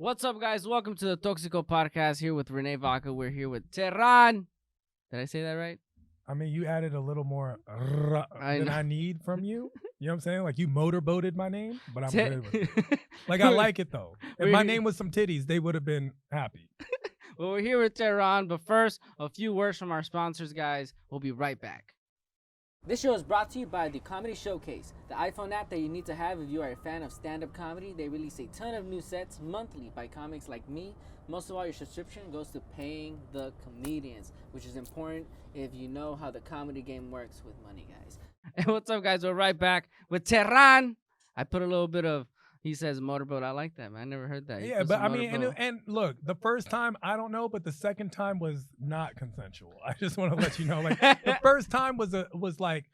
What's up, guys? Welcome to the Toxico podcast. Here with René, Vaca. We're here with Tehran. Did I say that right? I mean, you added a little more I than know. I need from you. You know what I'm saying? Like you motorboated my name, but I'm good with it. Te- Like I like it though. If We're my here- name was some titties, they would have been happy. Well, we're here with Tehran, but first, a few words from our sponsors, guys. We'll be right back. This show is brought to you by the Comedy Showcase, the iPhone app that you need to have if you are a fan of stand-up comedy. They release a ton of new sets monthly by comics like me. Most of all your subscription goes to paying the comedians, which is important if you know how the comedy game works with money, guys. And what's up, guys? We're right back with Tehran. I put a little bit of, he says motorboat. I like that, man. I never heard that. You Yeah, put but some I mean, motorboat. and look, the first time I don't know, but the second time was not consensual. I just want to let you know, like the first time was like,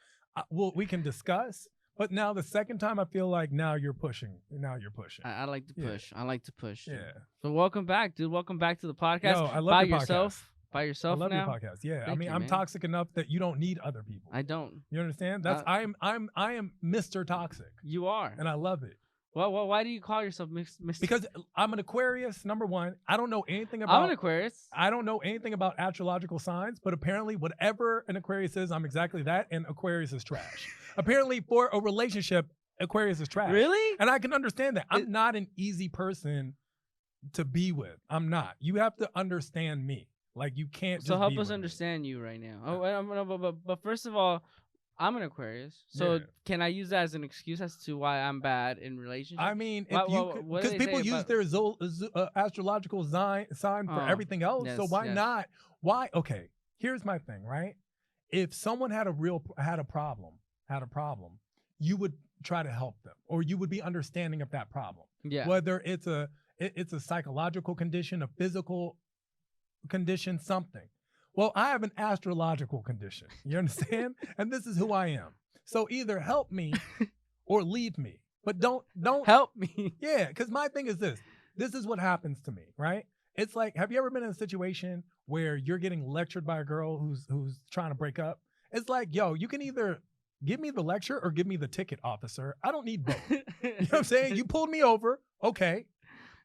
well, we can discuss. But now the second time, I feel like now you're pushing. Now you're pushing. I like to push. I like to push. Yeah. So welcome back, dude. Welcome back to the podcast. Yo, I love by your yourself. podcast. By I yourself love now. your podcast. Yeah, I Thank mean, you, I'm man. toxic enough that you don't need other people. I don't. You understand? That's I am Mr. Toxic, You are. and I love it. Well, why do you call yourself Mr. Because I'm an Aquarius, number one. I don't know anything about. I'm an Aquarius. I don't know anything about astrological signs, but apparently, whatever an Aquarius is, I'm exactly that. And Aquarius is trash. Apparently, for a relationship, Aquarius is trash. Really? And I can understand that. I'm not an easy person to be with. I'm not. You have to understand me. Like you can't. So just help be us with me. understand you right now. But first of all, I'm an Aquarius. So Yeah. can I use that as an excuse as to why I'm bad in relationships? I mean, if What- you what do because they people say use about- their astrological sign for Oh, everything else, so yes, why yes. not? Why? Okay, here's my thing, right? If someone had a problem, you would try to help them, or you would be understanding of that problem. Yeah. Whether it's a psychological condition, a physical condition, something. Well, I have an astrological condition. You understand? And this is who I am. So either help me or leave me. But don't Help me. Yeah, because my thing is this. This is what happens to me, right? It's like, have you ever been in a situation where you're getting lectured by a girl who's trying to break up? It's like, yo, you can either give me the lecture or give me the ticket, officer. I don't need both. You know what I'm saying? You pulled me over. Okay.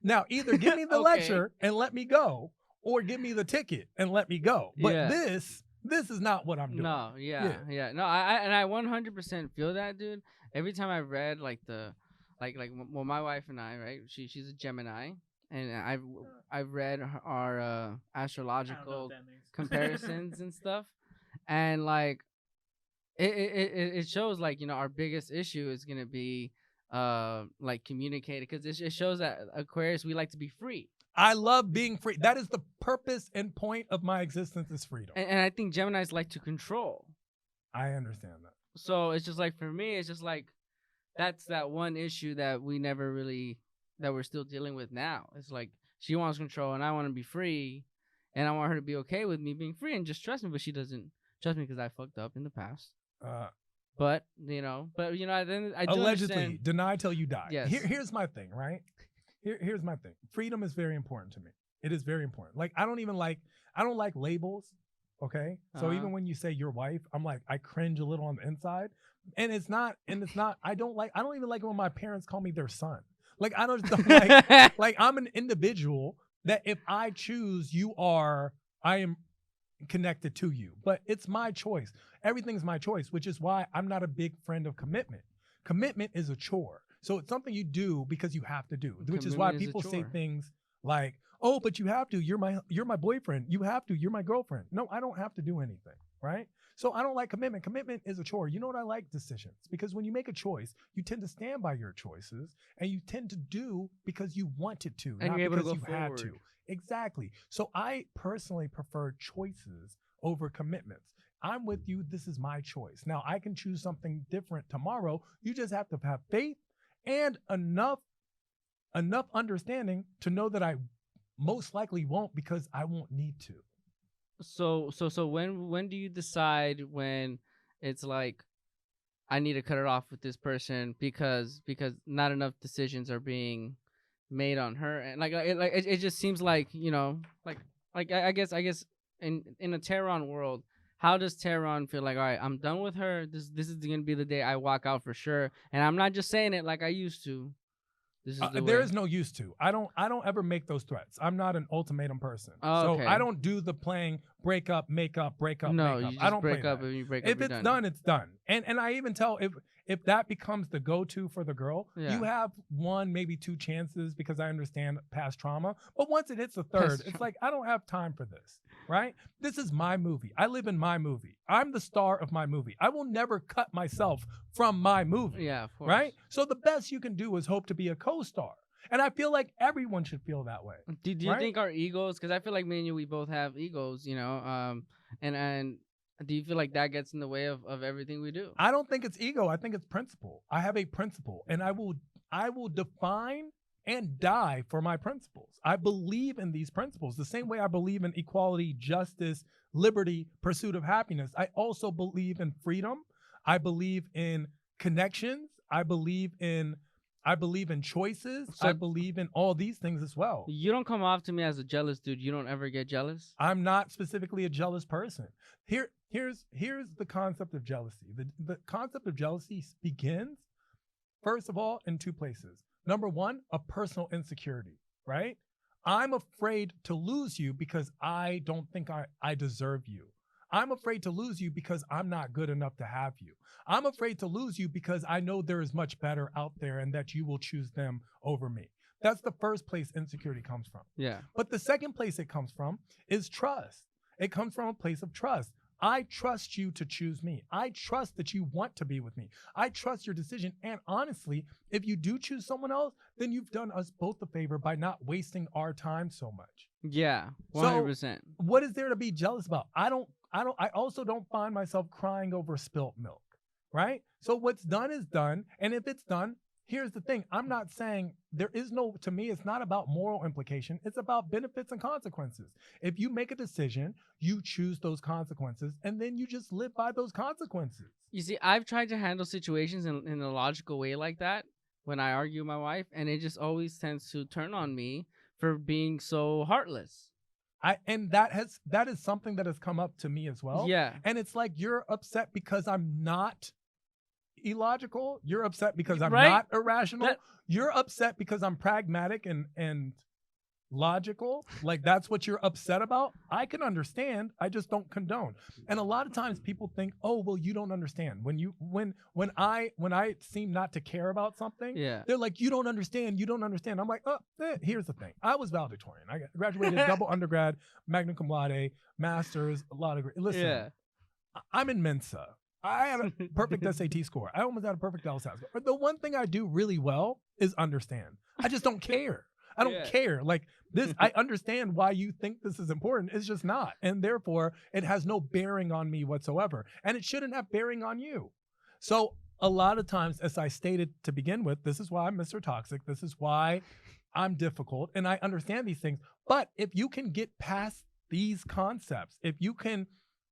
Now, either give me the Okay. lecture and let me go, or give me the ticket and let me go. But Yeah. this is not what I'm doing. No, yeah. No, I 100% feel that, dude. Every time I read like well, my wife and I, right? She's a Gemini, and I've read our astrological comparisons and stuff, and like it shows like our biggest issue is gonna be like communicated, because it shows that Aquarius, we like to be free. I love being free. That is the purpose and point of my existence is freedom. And I think Geminis like to control. I understand that. So it's just like, for me, it's just like, that's that one issue that we're still dealing with now. It's like, she wants control and I want to be free, and I want her to be okay with me being free and just trust me, but she doesn't trust me because I fucked up in the past. But then I do Allegedly, understand. deny till you die. Yes. Here's my thing, right? Here's my thing. Freedom is very important to me. It is very important. Like I don't like labels. Okay. So Uh-huh. even when you say your wife, I'm like, I cringe a little on the inside. And it's not, I don't even like it when my parents call me their son. Like I don't like I'm an individual that if I choose, I am connected to you. But it's my choice. Everything's my choice, which is why I'm not a big friend of commitment. Commitment is a chore. So it's something you do because you have to do, which is why Commitment is a people say chore. things things like, "Oh, but you have to. You're my boyfriend. You have to. You're my girlfriend." No, I don't have to do anything, right? So I don't like commitment. Commitment is a chore. You know what I like? Decisions. Because when you make a choice, you tend to stand by your choices, and you tend to do because you wanted to, And not you're able to because go you had to. forward. Exactly. So I personally prefer choices over commitments. I'm with you. This is my choice. Now I can choose something different tomorrow. You just have to have faith and enough understanding to know that I most likely won't, because I won't need to. So when do you decide when it's like, I need to cut it off with this person because not enough decisions are being made on her, and it just seems like I guess in a Tehran world, how does Tehran feel like, all right, I'm done with her, this is gonna be the day I walk out for sure, and I'm not just saying it like I used to, This is the There way. is no use to. I don't ever make those threats. I'm not an ultimatum person. Oh, So okay. I don't do the playing break up, make up, break up, No, make up. you I just don't play break up that. and you break up. If You're it's done. done, it's done. And I even tell if that becomes the go-to for the girl, Yeah. you have one, maybe two chances because I understand past trauma. But once it hits the third, it's like, I don't have time for this, right? This is my movie. I live in my movie. I'm the star of my movie. I will never cut myself from my movie. Yeah, of course. Right? So the best you can do is hope to be a co-star. And I feel like everyone should feel that way. Do you right? think our egos? Because I feel like me and you, we both have egos, you know. And do you feel like that gets in the way of everything we do? I don't think it's ego. I think it's principle. I have a principle, and I will define and die for my principles. I believe in these principles the same way I believe in equality, justice, liberty, pursuit of happiness. I also believe in freedom. I believe in connections. I believe in choices. So- I believe in all these things as well. You don't come off to me as a jealous dude. You don't ever get jealous. I'm not specifically a jealous person. Here's the concept of jealousy. The concept of jealousy begins, first of all, in two places. Number one, a personal insecurity, right? I'm afraid to lose you because I don't think I deserve you. I'm afraid to lose you because I'm not good enough to have you. I'm afraid to lose you because I know there is much better out there and that you will choose them over me. That's the first place insecurity comes from. Yeah. But the second place it comes from is trust. It comes from a place of trust. I trust you to choose me. I trust that you want to be with me. I trust your decision. And honestly, if you do choose someone else, then you've done us both a favor by not wasting our time so much. Yeah. 100%. So what is there to be jealous about? I also don't find myself crying over spilt milk, right? So what's done is done. And if it's done, here's the thing. I'm not saying to me, it's not about moral implication. It's about benefits and consequences. If you make a decision, you choose those consequences, and then you just live by those consequences. You see, I've tried to handle situations in a logical way like that when I argue with my wife, and it just always tends to turn on me for being so heartless. And that is something that has come up to me as well. Yeah. And it's like, you're upset because I'm not illogical. You're upset because I'm Right? not irrational. You're upset because I'm pragmatic and logical. Like, that's what you're upset about. I can understand. I just don't condone. And a lot of times people think, oh, well, you don't understand. When I seem not to care about something, Yeah. they're like, you don't understand. You don't understand. I'm like, here's the thing. I was valedictorian. I graduated double undergrad, magna cum laude, master's, a lot of listen. Yeah. I'm in Mensa. I had a perfect SAT score. I almost had a perfect LSAT score. But the one thing I do really well is understand. I just don't care. I don't care. Like this, I understand why you think this is important. It's just not. And therefore, it has no bearing on me whatsoever. And it shouldn't have bearing on you. So a lot of times, as I stated to begin with, this is why I'm Mr. Toxic. This is why I'm difficult. And I understand these things. But if you can get past these concepts, if you can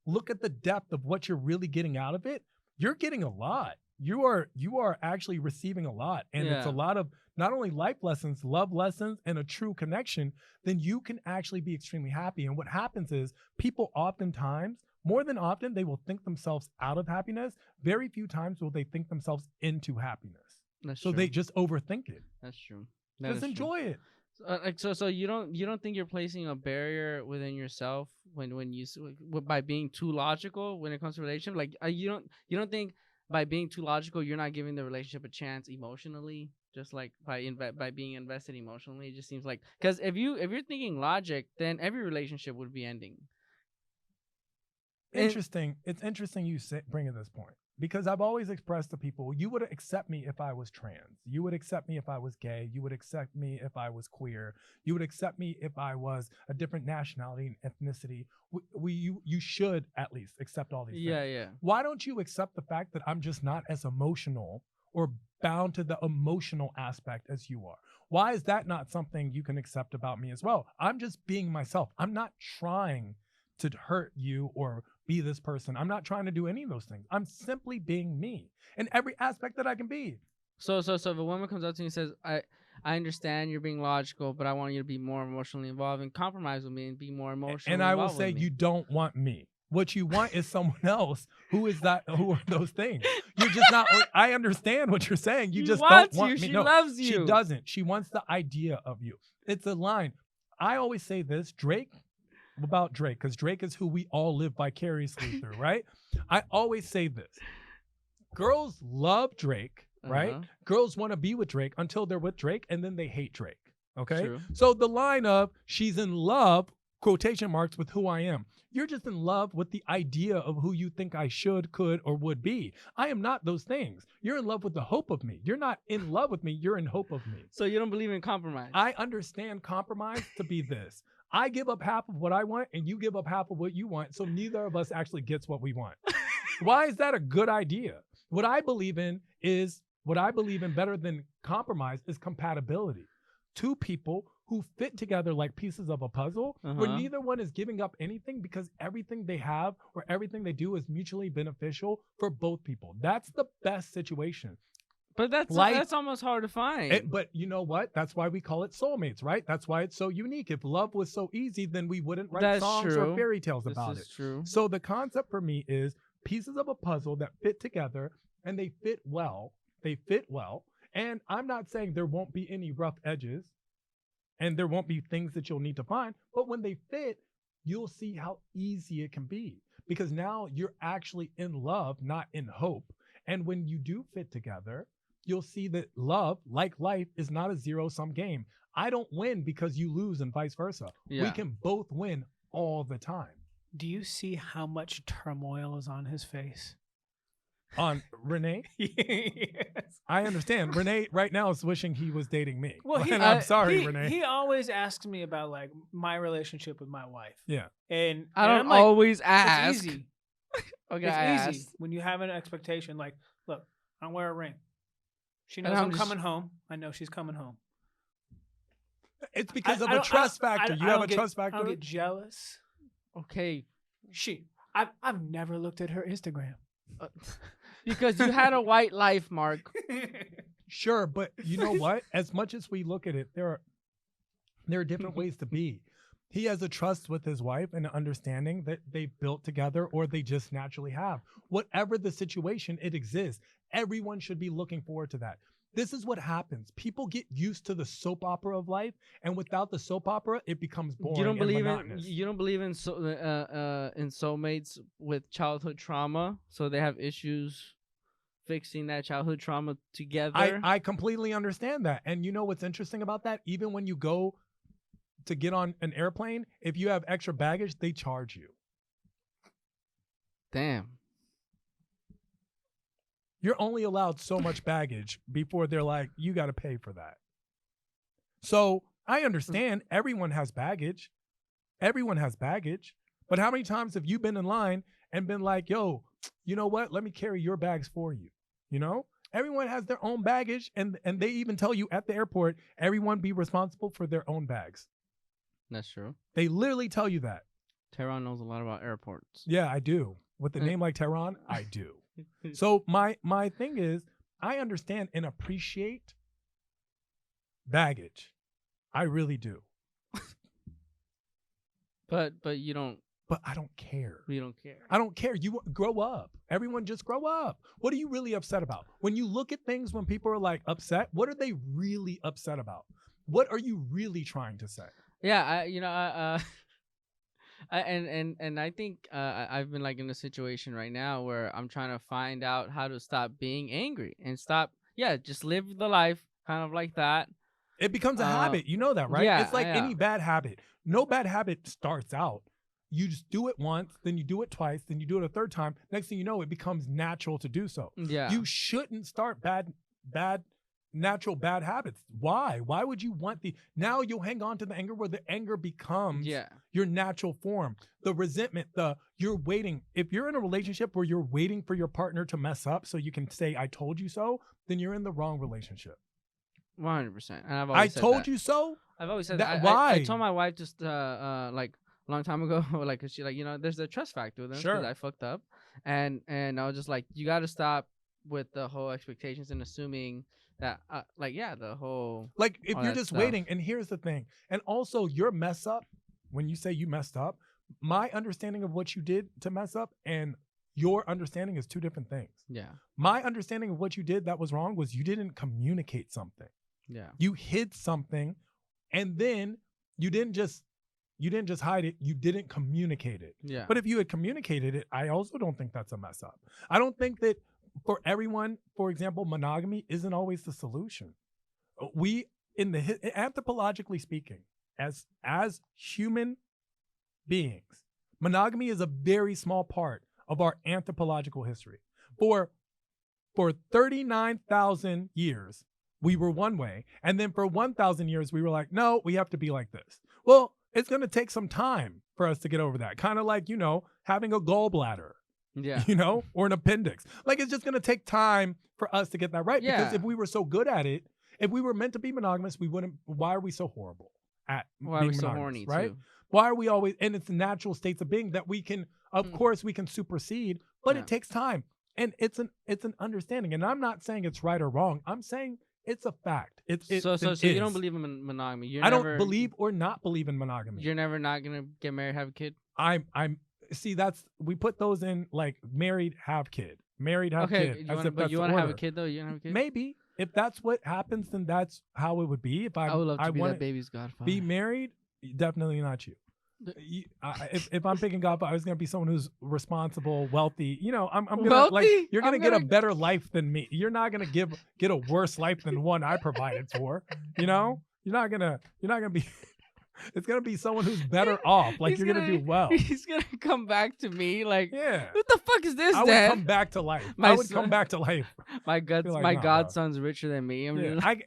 look at the depth of what you're really getting out of it, you're getting a lot. You are actually receiving a lot. And it's a lot of not only life lessons, love lessons, and a true connection. Then you can actually be extremely happy. And what happens is people oftentimes, more than often, they will think themselves out of happiness. Very few times will they think themselves into happiness. That's so true. they just overthing it. That's true. Just enjoy it. So you don't think you're placing a barrier within yourself when you by being too logical when it comes to relationship? Like you don't think by being too logical you're not giving the relationship a chance emotionally, just like by being invested emotionally? It just seems like, because if you're thinking logic, then every relationship would be ending. Interesting. It's interesting you bring in this point, because I've always expressed to people, you would accept me if I was trans. You would accept me if I was gay. You would accept me if I was queer. You would accept me if I was a different nationality and ethnicity. You should at least accept all these things. Yeah. Why don't you accept the fact that I'm just not as emotional or bound to the emotional aspect as you are? Why is that not something you can accept about me as well? I'm just being myself. I'm not trying to hurt you or be this person. I'm not trying to do any of those things. I'm simply being me in every aspect that I can be. So if a woman comes up to you and says, I understand you're being logical, but I want you to be more emotionally involved and compromise with me and be more emotionally And I will involved say, with me. you don't want me. What you want is someone else who are those things. You're just not. I understand what you're saying. You She just wants don't want you. me. She No, loves she you. doesn't. She wants the idea of you. It's a line. I always say this, about Drake, because Drake is who we all live vicariously through, right? I always say this. Girls love Drake, right? Uh-huh. Girls want to be with Drake until they're with Drake, and then they hate Drake. Okay? True. So the line of she's in love, quotation marks, with who I am. You're just in love with the idea of who you think I should, could, or would be. I am not those things. You're in love with the hope of me. You're not in love with me. You're in hope of me. So you don't believe in compromise? I understand compromise to be this. I give up half of what I want, and you give up half of what you want, so neither of us actually gets what we want. Why is that a good idea? What I believe in better than compromise is compatibility. Two people who fit together like pieces of a puzzle, where neither one is giving up anything because everything they have or everything they do is mutually beneficial for both people. That's the best situation. But that's almost hard to find. But you know what? That's why we call it soulmates, right? That's why it's so unique. If love was so easy, then we wouldn't write songs or fairy tales about it. This is true. So the concept for me is pieces of a puzzle that fit together and they fit well. They fit well. And I'm not saying there won't be any rough edges and there won't be things that you'll need to find. But when they fit, you'll see how easy it can be. Because now you're actually in love, not in hope. And when you do fit together, you'll see that love, like life, is not a zero-sum game. I don't win because you lose and vice versa. Yeah. We can both win all the time. Do you see how much turmoil is on his face? On René? Yes. I understand. René right now is wishing he was dating me. Well, and I'm sorry, he, René. He always asks me about like my relationship with my wife. Yeah. And I don't I'm like, always ask. It's easy. Okay, It's I easy asked. when you have an expectation. Like, look, I don't wear a ring. She knows And I'm I'm just- coming home. I know she's coming home. It's because of I a don't- trust factor. I You have a don't trust I factor? don't get jealous. Okay. I've never looked at her Instagram. Because you had a white life, Mark. Sure, but you know what? As much as we look at it, there are different ways to be. He has a trust with his wife and an understanding that they built together or they just naturally have. Whatever the situation, it exists. Everyone should be looking forward to that. This is what happens. People get used to the soap opera of life, and without the soap opera, it becomes boring. You don't believe and in monotonous. you don't believe in soulmates with childhood trauma, so they have issues fixing that childhood trauma together. I completely understand that. And you know what's interesting about that? Even when you go to get on an airplane, if you have extra baggage, they charge you. Damn. You're only allowed so much baggage before they're like, you got to pay for that. So I understand everyone has baggage. Everyone has baggage. But how many times have you been in line and been like, yo, you know what? Let me carry your bags for you. You know, everyone has their own baggage. And they even tell you at the airport, everyone be responsible for their own bags. That's true. They literally tell you that. Tehran knows a lot about airports. Yeah, I do. With a name like Tehran, I do. So my thing is, I understand and appreciate baggage. I really do. But you don't. But I don't care. You don't care. I don't care. You grow up. Everyone just grow up. What are you really upset about? When you look at things, when people are like upset, what are they really upset about? What are you really trying to say? Yeah, I think I've been like in a situation right now where I'm trying to find out how to stop being angry and just live the life kind of like that. It becomes a habit. You know that, right? Yeah, it's like any bad habit. No bad habit starts out. You just do it once, then you do it twice, then you do it a third time. Next thing you know, it becomes natural to do so. Yeah. You shouldn't start natural bad habits. Why? Why would you want now you'll hang on to the anger where the anger becomes your natural form. The resentment, you're waiting. If you're in a relationship where you're waiting for your partner to mess up so you can say, I told you so, then you're in the wrong relationship. 100%. And I've always I said told that. you so? I've always said That- that. why? I told my wife just like a long time ago, like, 'cause she like, there's a trust factor with them because Sure. I fucked up. And I was just like, you got to stop with the whole expectations and assuming that, the whole. Like, if all you're that just stuff. waiting, and here's the thing, and also your mess up, when you say you messed up, my understanding of what you did to mess up and your understanding is two different things. Yeah. My understanding of what you did that was wrong was you didn't communicate something. Yeah. You hid something, and then you didn't just hide it, you didn't communicate it. Yeah. But if you had communicated it, I also don't think that's a mess up. I don't think that for everyone, for example, monogamy isn't always the solution. We, anthropologically speaking, as human beings, monogamy is a very small part of our anthropological history. For 39,000 years, we were one way. And then for 1,000 years, we were like, no, we have to be like this. Well, it's going to take some time for us to get over that. Kind of like, having a gallbladder, or an appendix. Like, it's just going to take time for us to get that right. Yeah. Because if we were so good at it, if we were meant to be monogamous, we wouldn't. Why are we so horrible at Why being are we so monogamous, horny, right? too? Why are we always, and it's natural states of being that we can, of course, we can supersede, but it takes time. And it's an understanding. And I'm not saying it's right or wrong. I'm saying it's a fact. So you don't believe in monogamy? I don't believe or not believe in monogamy. You're never not gonna get married, have a kid? See, we put those in like married, have kid, married, have kid. But you want to have a kid though? You want to have a kid? Maybe. If that's what happens, then that's how it would be. If I would love to be that baby's godfather. Be married, definitely not you. If I'm picking God, I was gonna be someone who's responsible, wealthy. I'm gonna wealthy? You're gonna get a better life than me. You're not gonna get a worse life than one I provided for. You're not gonna be. It's gonna be someone who's better off. Like you're gonna do well. He's gonna come back to me like, yeah. What the fuck is this, I Dad? would come back to life. I would come back to life. My godson's richer than me.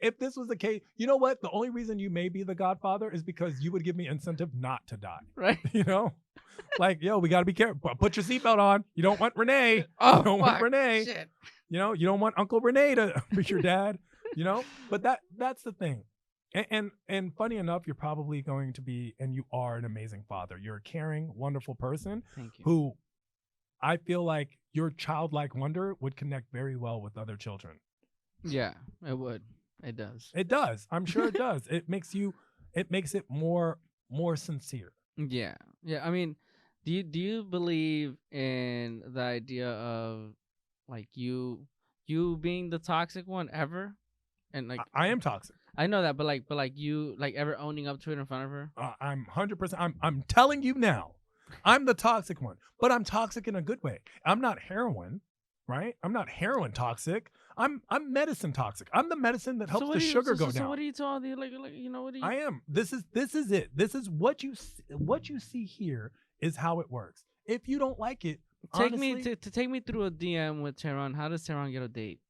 If this was the case, you know what? The only reason you may be the godfather is because you would give me incentive not to die. Right. Like, yo, we gotta be careful. Put your seatbelt on. You don't want Renee. Oh, you don't want Renee. Shit. You don't want Uncle Renee to be your dad. But that's the thing. And funny enough, you're probably going to be, and you are an amazing father. You're a caring, wonderful person. Thank you. Who I feel like your childlike wonder would connect very well with other children. Yeah, it would. It does. It does. I'm sure it does. It makes it more sincere. Yeah. Yeah. I mean, do you believe in the idea of like you being the toxic one ever? And like I am toxic. I know that, but you ever owning up to it in front of her? I'm 100%. I'm telling you now, I'm the toxic one, but I'm toxic in a good way. I'm not heroin, right? I'm not heroin toxic. I'm medicine toxic. I'm the medicine that helps the sugar go down. So what are you talking? What are you? I am. This is it. This is what you see here is how it works. If you don't like it, take me through a DM with Tehran. How does Tehran get a date?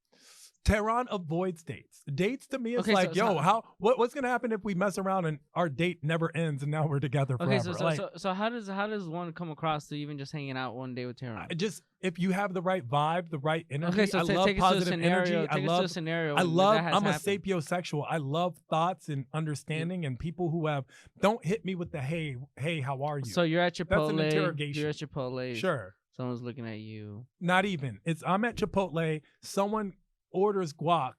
Tehran avoids dates. Dates to me is what's gonna happen if we mess around and our date never ends and now we're together forever? Okay, so how does one come across to even just hanging out one day with Tehran? Just if you have the right vibe, the right energy. Okay, so I love take positive us to a scenario. energy. Take us to a scenario. I'm a sapiosexual. I love thoughts and understanding and people who don't hit me with the hey, how are you? So you're at Chipotle. That's an interrogation. You're at Chipotle. Sure. Someone's looking at you. Not even. I'm at Chipotle. Someone orders guac,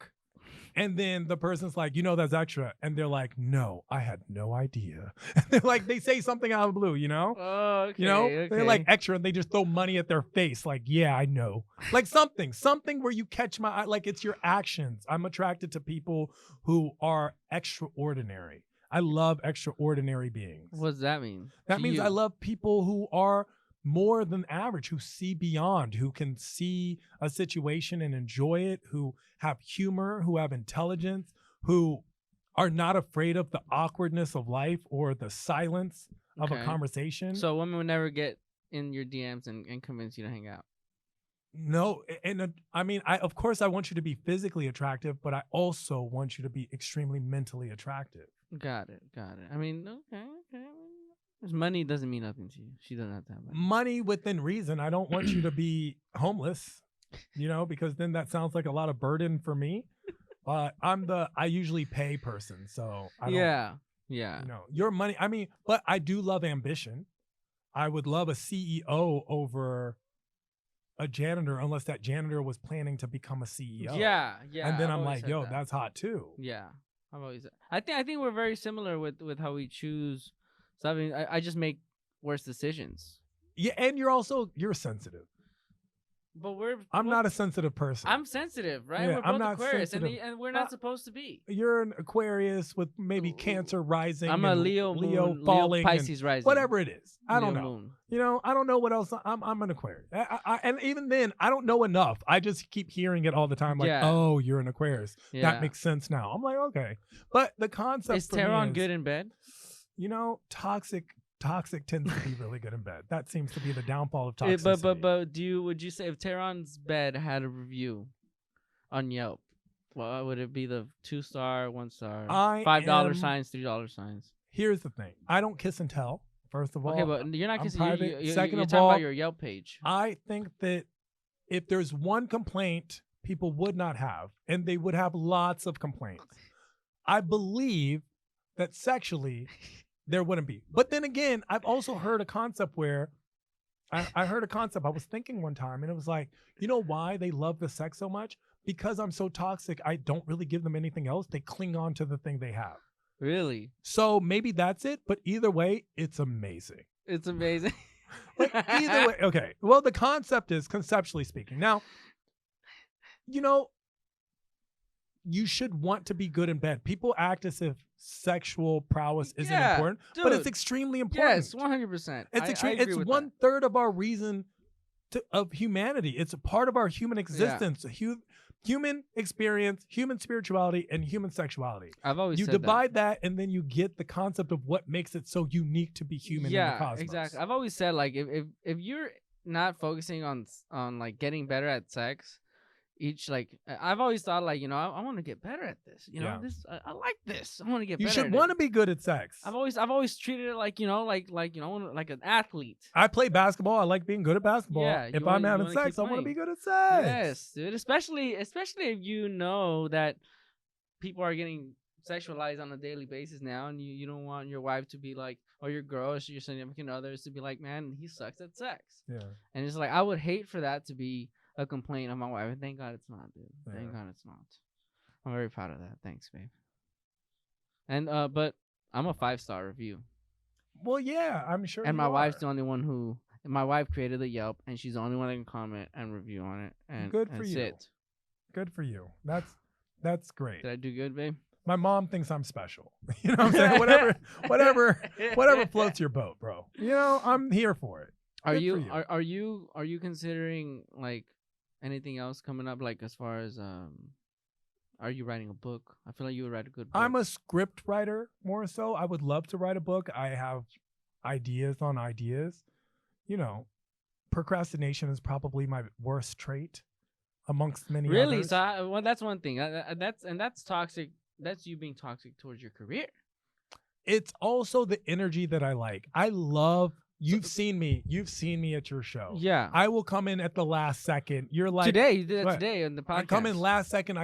and then the person's like, that's extra, and they're like, no, I had no idea. And they're like, they say something out of the blue, Oh, okay. They're like extra, and they just throw money at their face, like, yeah, I know, like something where you catch my eye, like it's your actions. I'm attracted to people who are extraordinary. I love extraordinary beings. What does that mean? That means I love people who are more than average, who see beyond, who can see a situation and enjoy it, who have humor, who have intelligence, who are not afraid of the awkwardness of life or the silence of a conversation. So women would never get in your DMs and convince you to hang out. No, and I mean, of course I want you to be physically attractive, but I also want you to be extremely mentally attractive. Got it. I mean, okay. Money doesn't mean nothing to you. She doesn't have to have money. Money within reason. I don't want you to be homeless, because then that sounds like a lot of burden for me. But I usually pay person, so I don't. Yeah. Your money. I mean, but I do love ambition. I would love a CEO over a janitor, unless that janitor was planning to become a CEO. Yeah. And then I'm like, that's hot too. Yeah, I've always. I think we're very similar with how we choose. So I mean, I just make worse decisions. Yeah, and you're sensitive. But I'm not a sensitive person. I'm sensitive, right? Yeah, we're both I'm not Aquarius, sensitive. and we're not supposed to be. You're an Aquarius with maybe Cancer rising. I'm a and Leo moon, falling, Leo Pisces rising. whatever it is. I don't Leo know. moon. You know, I don't know what else. I'm an Aquarius, and even then, I don't know enough. I just keep hearing it all the time, like, Yeah. "Oh, you're an Aquarius." Yeah. That makes sense now. I'm like, okay, but the concept Is for me Tehran is, good in bed? You know, toxic tends to be really good in bed. That seems to be the downfall of toxicity. But would you say if Tehran's bed had a review on Yelp, what would it be? The 2-star, 1-star, $5 signs, $3 signs? Here's the thing: I don't kiss and tell. First of all, Okay, but you're not kissing. You're Second you're of talking all, about your Yelp page. I think that if there's one complaint people would not have, and they would have lots of complaints, I believe that sexually there wouldn't be. But then again, I've also heard a concept where I heard a concept. I was thinking one time, and it was like, you know why they love the sex so much? Because I'm so toxic, I don't really give them anything else. They cling on to the thing they have. Really? So maybe that's it. But either way, it's amazing. It's amazing. Like, either way, okay. Well, the concept is, conceptually speaking. Now, you know, you should want to be good in bed. People act as if sexual prowess isn't important, but it's extremely important. Yes, 100%. It's extreme. It's 1/3 of our reason of humanity. It's a part of our human existence, human experience, human spirituality, and human sexuality. I've always you said divide that, and then you get the concept of what makes it so unique to be human in the cosmos. Exactly. I've always said, like, if you're not focusing on like getting better at sex, I've always thought, like, you know, I want to get better at this. You know, I like this. I want to get better. You should want to be good at sex. I've always treated it like, you know, like like an athlete. I play basketball. I like being good at basketball. Yeah, if I'm having sex, I want to be good at sex. Yes, dude. Especially if you know that people are getting sexualized on a daily basis now, and you don't want your wife to be like, or your girl, or your significant others to be like, man, he sucks at sex. Yeah. And it's like, I would hate for that to be a complaint of my wife. And thank God it's not, dude. Thank God it's not. I'm very proud of that. Thanks, babe. And but I'm a 5-star review. Well, yeah, I'm sure. And my wife's the only one who. My wife created the Yelp, and she's the only one that can comment and review on it. And good for you. Sit. Good for you. That's great. Did I do good, babe? My mom thinks I'm special. You know what I'm saying? whatever floats your boat, bro. You know, I'm here for it. Are you considering, like, anything else coming up, like, as far as are you writing a book? I feel like you would write a good book. I'm a script writer more so. I would love to write a book. I have ideas on ideas. You know, procrastination is probably my worst trait amongst many others. Really? So well, that's one thing. That's toxic. That's you being toxic towards your career. It's also the energy that I like. I love. You've seen me at your show. Yeah. I will come in at the last second. You're like, today, you did that today on the podcast. I come in last second.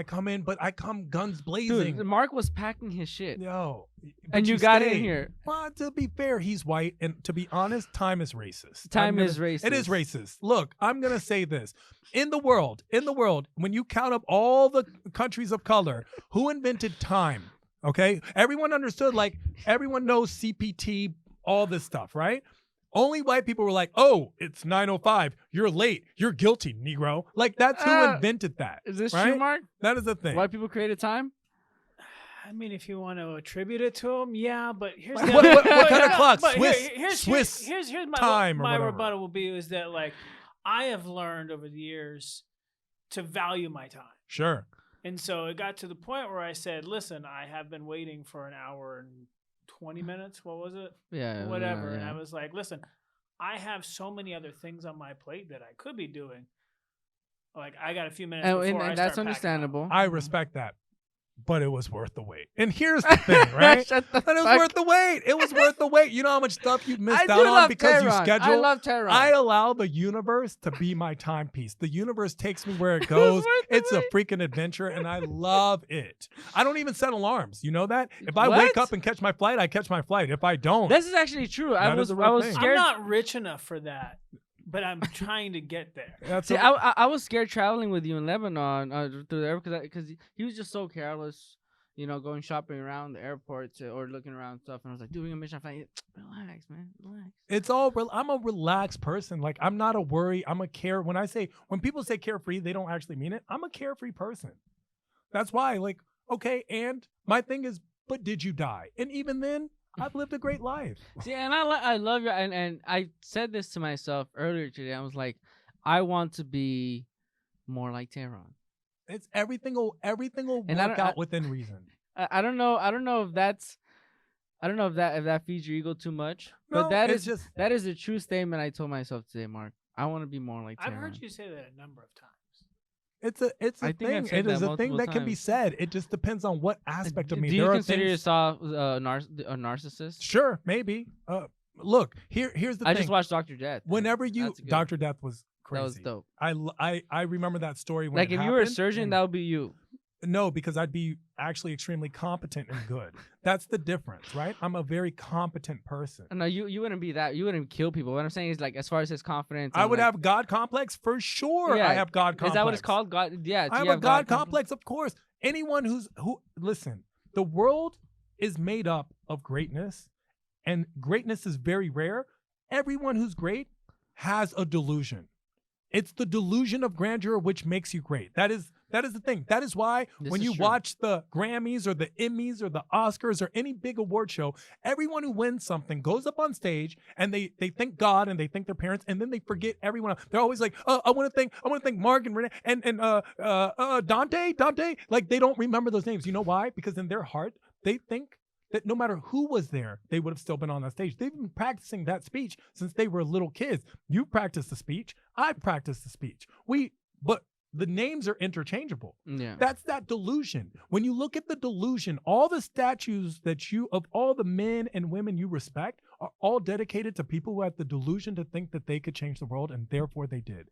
But I come guns blazing. Dude, Mark was packing his shit. Yo. And you got in here. Well, to be fair, he's white. And to be honest, time is racist. Time is racist. It is racist. Look, I'm going to say this. In the world, when you count up all the countries of color, who invented time? Okay? Everyone understood, like, everyone knows CPT, all this stuff, right? Only white people were like, oh, it's 9:05. You're late. You're guilty, Negro. Like, that's who invented that. Is this right? true, Mark? That is the thing. White people created time? I mean, if you want to attribute it to them, yeah, but here's what kind of clock? Here's my time my rebuttal will be is that, like, I have learned over the years to value my time. Sure. And so it got to the point where I said, listen, I have been waiting for an hour and 20 minutes. What was it? Yeah. Whatever. Yeah. And I was like, listen, I have so many other things on my plate that I could be doing. Like, I got a few minutes before I start that's understandable. I respect that. But it was worth the wait. And here's the thing, right? Shut the but it was fuck. worth the wait. It was worth the wait. You know how much stuff you missed out on because you schedule? I love Tehran. I allow the universe to be my timepiece. The universe takes me where it goes. It's a freaking adventure, and I love it. I don't even set alarms. You know that? If I wake up and catch my flight, I catch my flight. If I don't. This is actually true. I was scared. I'm not rich enough for that. But I'm trying to get there. See, I was scared traveling with you in Lebanon through there because he was just so careless. going shopping around the airport or looking around stuff, and I was like, doing a mission. I'm like, relax, man, relax. It's all I'm a relaxed person. Like, I'm not a worry. I'm a care. When people say carefree, they don't actually mean it. I'm a carefree person. That's why, like, okay. And my thing is, but did you die? And even then, I've lived a great life. See, and I love you. And I said this to myself earlier today. I was like, I want to be more like Tehran. It's everything will work out within reason. I don't know if that feeds your ego too much. No, but that is a true statement I told myself today, Mark. I want to be more like Tehran. I've heard you say that a number of times. It's a thing. It is a thing that can be said. It just depends on what aspect of me. Do you consider yourself a narcissist? Sure, maybe. Look, here's the thing. I just watched Dr. Death. Whenever Dr. Death was crazy. That was dope. I remember that story when like if happened, you were a surgeon, that would be you. No, because I'd be actually extremely competent and good. That's the difference, right? I'm a very competent person. No, you wouldn't be that. You wouldn't kill people. What I'm saying is, like, as far as his confidence, I would have God complex for sure. Yeah. I have God complex. Is that what it's called? God? Yeah. I have a God complex, of course. Anyone listen, the world is made up of greatness, and greatness is very rare. Everyone who's great has a delusion. It's the delusion of grandeur which makes you great. That is the thing. That is why when you watch the Grammys or the Emmys or the Oscars or any big award show, everyone who wins something goes up on stage and they thank God and they thank their parents, and then they forget everyone else. They're always like, I want to thank Mark and René and Dante. Like, they don't remember those names. You know why? Because in their heart they think that no matter who was there, they would have still been on that stage. They've been practicing that speech since they were little kids. You practiced the speech. I practiced the speech. But the names are interchangeable. Yeah. That's that delusion. When you look at the delusion, all the statues of all the men and women you respect are all dedicated to people who had the delusion to think that they could change the world, and therefore they did.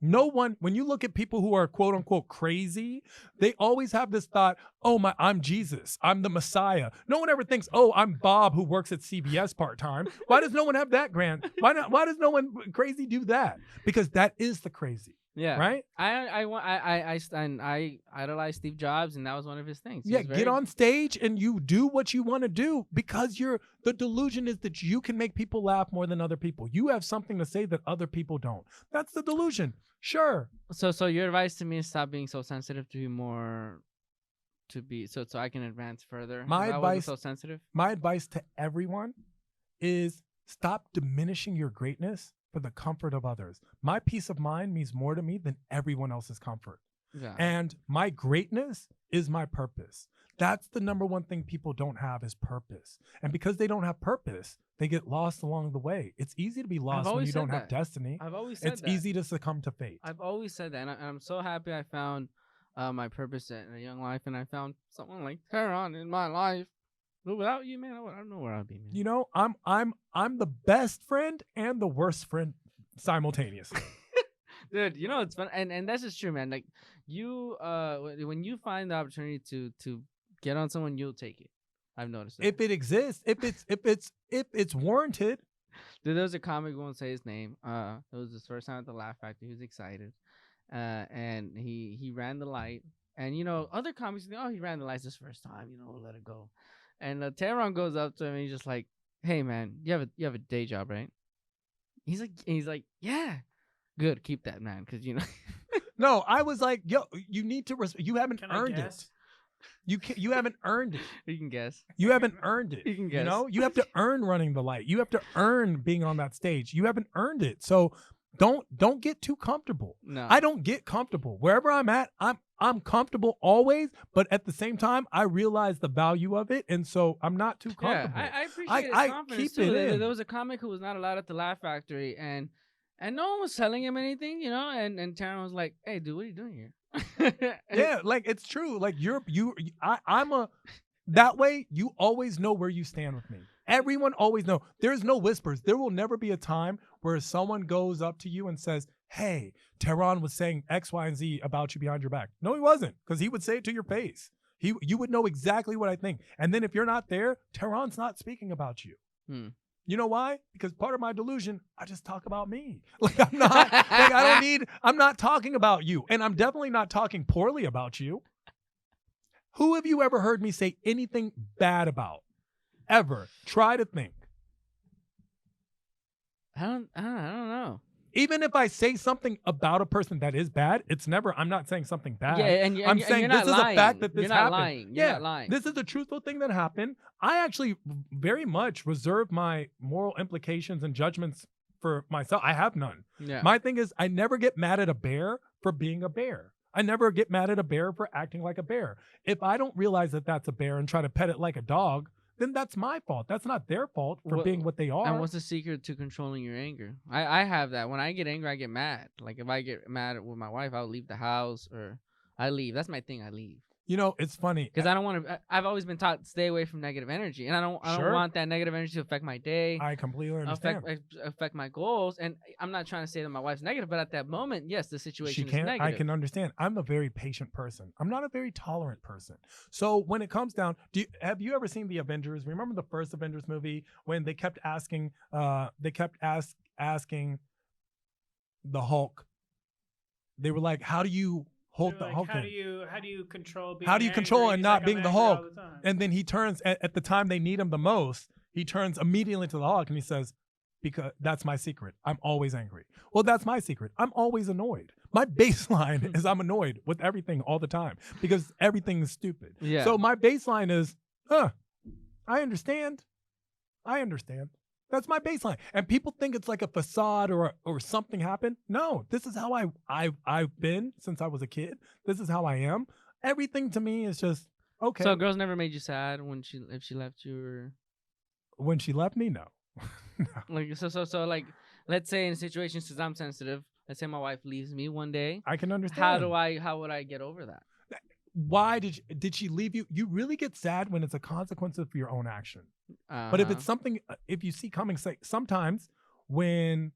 No one, when you look at people who are quote unquote crazy, they always have this thought, I'm Jesus, I'm the Messiah. No one ever thinks, I'm Bob who works at CBS part-time. Why does no one have that grand? Why does no one crazy do that? Because that is the crazy. Yeah. Right? I idolize Steve Jobs, and that was one of his things. Get on stage and you do what you want to do, because the delusion is that you can make people laugh more than other people. You have something to say that other people don't. That's the delusion. Sure. So your advice to me is stop being so sensitive, to be more so I can advance further. My advice, so sensitive. My advice to everyone is stop diminishing your greatness for the comfort of others. My peace of mind means more to me than everyone else's comfort. Yeah. And my greatness is my purpose. That's the number one thing people don't have, is purpose. And because they don't have purpose, they get lost along the way. It's easy to be lost when you don't have destiny. I've always said that. It's easy to succumb to fate. I've always said that, and I'm so happy I found my purpose in a young life, and I found someone like Tehran in my life. But without you, man, I don't know where I'd be, man. You know, I'm the best friend and the worst friend simultaneously. Dude, you know, it's fun, and that's just true, man. Like, you when you find the opportunity to get on someone, you'll take it. I've noticed that. If it exists, if it's warranted. Dude, there was a comic, we won't say his name. It was his first time at the Laugh Factory. He was excited, and he ran the light. And, you know, other comics think, he ran the lights this first time, you know, we'll let it go. And Tehran goes up to him and he's just like, "Hey, man, you have a day job, right?" He's like, "Yeah." Good, keep that, man, because, you know. No, I was like, yo, you need to you haven't earned it. You haven't earned it. You can guess. You haven't earned it. You can guess. You know, you have to earn running the light. You have to earn being on that stage. You haven't earned it. So don't get too comfortable. No. I don't get comfortable. Wherever I'm at, I'm comfortable always, but at the same time, I realize the value of it, and so I'm not too comfortable. Yeah, I appreciate his confidence too. There was a comic who was not allowed at the Laugh Factory, and no one was telling him anything, you know, and Tehran was like, "Hey, dude, what are you doing here?" Yeah, like, it's true. Like, I'm that way, you always know where you stand with me. Everyone always know. There's no whispers. There will never be a time where someone goes up to you and says, "Hey, Tehran was saying X, Y, and Z about you behind your back." No, he wasn't, because he would say it to your face. You would know exactly what I think. And then if you're not there, Tehran's not speaking about you. You know why? Because part of my delusion, I just talk about me. Like, I'm not, I'm not talking about you. And I'm definitely not talking poorly about you. Who have you ever heard me say anything bad about? Ever? Try to think. I don't know. Even if I say something about a person that is bad, it's never, I'm not saying something bad. Yeah, and I'm saying you're this not is lying. a fact that this You're not happened. lying. You're Yeah, not lying. this is a truthful thing that happened. I actually very much reserve my moral implications and judgments for myself. I have none. Yeah. My thing is, I never get mad at a bear for being a bear. I never get mad at a bear for acting like a bear. If I don't realize that that's a bear and try to pet it like a dog, then that's my fault. That's not their fault for being what they are. And what's the secret to controlling your anger? I have that. When I get angry, I get mad. Like if I get mad with my wife, I'll leave the house or I leave. That's my thing. I leave. You know, it's funny because I don't want to. I've always been taught to stay away from negative energy, and I don't want that negative energy to affect my day. I completely understand. Affect my goals, and I'm not trying to say that my wife's negative, but at that moment, yes, the situation is negative. I can understand. I'm a very patient person. I'm not a very tolerant person. So when it comes down, have you ever seen the Avengers? Remember the first Avengers movie when they kept asking, asking the Hulk. They were like, "How do you hold the Hulk? How do you control? How do you control and not being the Hulk?" And then he turns at the time they need him the most. He turns immediately to the Hulk and he says, "Because that's my secret. I'm always angry." Well, that's my secret. I'm always annoyed. My baseline is I'm annoyed with everything all the time because everything is stupid. Yeah. So my baseline is, I understand. That's my baseline. And people think it's like a facade or something happened. No, this is how I've been since I was a kid. This is how I am. Everything to me is just okay. So girls never made you sad if she left you or when she left me? No. No. Like so like let's say in a situation since I'm sensitive, let's say my wife leaves me one day. I can understand. How would I get over that? Why did she leave you? You really get sad when it's a consequence of your own action. But if it's something, if you see coming, say sometimes when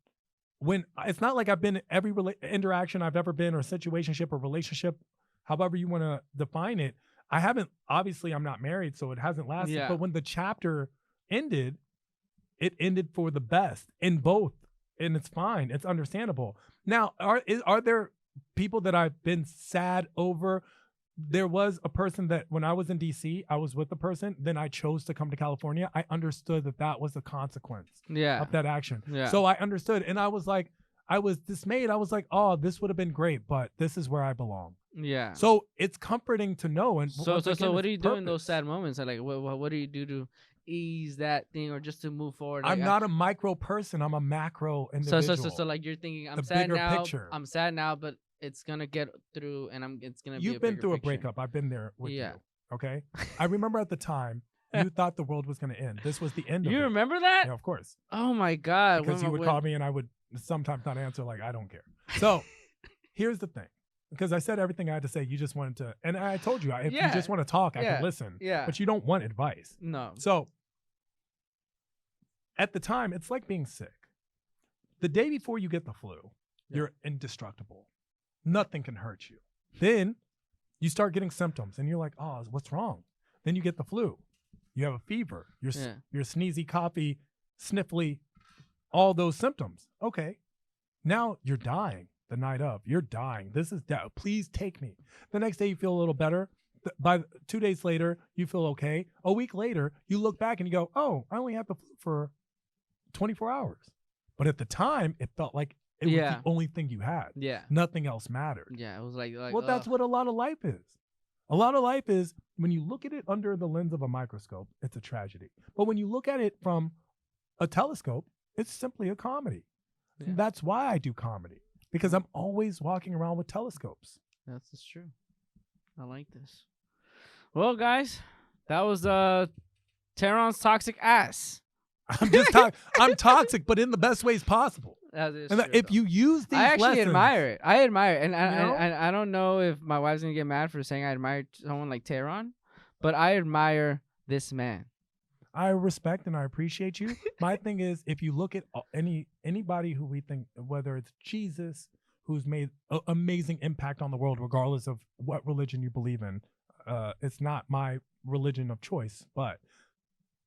it's not like I've been every interaction I've ever been or situationship or relationship, however you want to define it. I haven't, obviously I'm not married, so it hasn't lasted. Yeah. But when the chapter ended, it ended for the best in both, and it's fine. It's understandable. Now, are there people that I've been sad over? There was a person that when I was in DC, I was with a person. Then I chose to come to California. I understood that was the consequence of that action. Yeah. So I understood. And I was like, I was dismayed. I was like, oh, this would have been great, but this is where I belong. Yeah. So it's comforting to know. And so what do you do in those sad moments? Like, what do you do to ease that thing or just to move forward? I'm not a micro person. I'm a macro individual. So like you're thinking, I'm the sad bigger now. Picture. I'm sad now, but it's gonna get through, and it's gonna be. You've been through a breakup. I've been there with you. Okay. I remember at the time you thought the world was gonna end. This was the end of it. You remember that? Yeah, of course. Oh my God! Because you would call me and I would sometimes not answer. Like I don't care. So here's the thing. Because I said everything I had to say, you just wanted to, and I told you if you just want to talk, I can listen. Yeah. But you don't want advice. No. So at the time, it's like being sick. The day before you get the flu, you're indestructible. Nothing can hurt you. Then you start getting symptoms and you're like, oh, what's wrong? Then you get the flu. You have a fever. You're sneezy, coughy, sniffly, all those symptoms. Okay. Now you're dying the night of. You're dying. This is death. Please take me. The next day you feel a little better. By 2 days later, you feel okay. A week later, you look back and you go, oh, I only had the flu for 24 hours. But at the time, it felt like it was the only thing you had. Yeah. Nothing else mattered. Yeah, it was like well, that's what a lot of life is. A lot of life is when you look at it under the lens of a microscope, it's a tragedy. But when you look at it from a telescope, it's simply a comedy. Yeah. That's why I do comedy, because I'm always walking around with telescopes. That's true. I like this. Well, guys, that was Tehran's toxic ass. I'm just I'm toxic, but in the best ways possible. That is and true, if you use these I actually lessons, admire it. I admire it. And I don't know if my wife's going to get mad for saying I admire someone like Tehran, but I admire this man. I respect and I appreciate you. My thing is, if you look at anybody who we think, whether it's Jesus, who's made an amazing impact on the world, regardless of what religion you believe in, it's not my religion of choice, but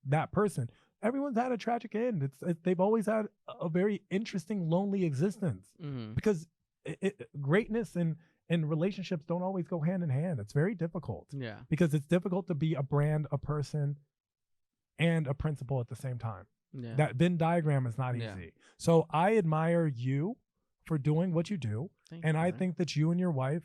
that person, everyone's had a tragic end. They've always had a very interesting, lonely existence, because greatness and and relationships don't always go hand in hand. It's very difficult Yeah. because it's difficult to be a brand, a person, and a principal at the same time. Yeah. That Venn diagram is not Yeah. easy. So I admire you for doing what you do. Thank And you, I brother. think that you and your wife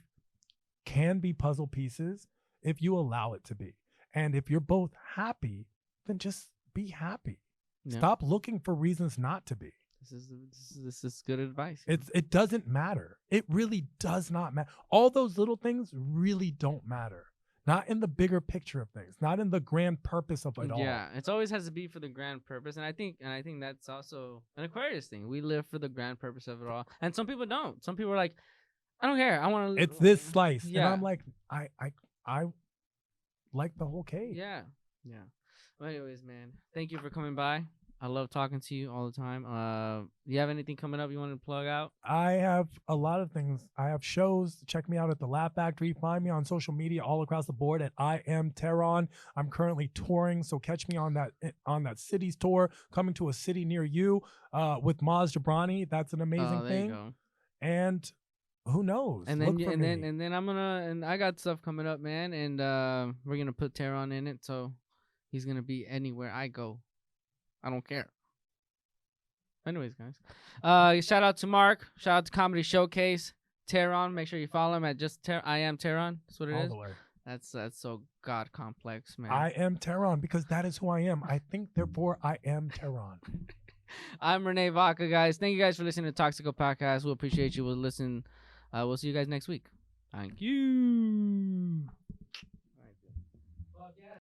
can be puzzle pieces if you allow it to be. And if you're both happy, then just be happy. Yeah. Stop looking for reasons not to be. This is good advice. It doesn't matter. It really does not matter. All those little things really don't matter. Not in the bigger picture of things. Not in the grand purpose of it all. Yeah, it always has to be for the grand purpose, and I think that's also an Aquarius thing. We live for the grand purpose of it all, and some people don't. Some people are like, I don't care. I want to. It's this slice, Yeah. and I'm like, I like the whole cake. Yeah, yeah. Well, anyways, man, thank you for coming by. I love talking to you all the time. You have anything coming up you want to plug out? I have a lot of things. I have shows. Check me out at the Laugh Factory. Find me on social media all across the board at I Am Tehran. I'm currently touring, so catch me on that city's tour, coming to a city near you with Maz Jabrani. That's an amazing there thing. You go. And who knows? And then Look for me. then and I got stuff coming up, man. And we're gonna put Tehran in it, so he's gonna be anywhere I go. I don't care. Anyways, guys. Shout out to Mark. Shout out to Comedy Showcase. Tehran. Make sure you follow him at just I Am Tehran. That's what it all is. the way. That's so god complex, man. I am Tehran because that is who I am. I think, therefore, I am Tehran. I'm René Vaca, guys. Thank you guys for listening to Toxico Podcast. We appreciate you. We'll listen. We'll see you guys next week. Thank you.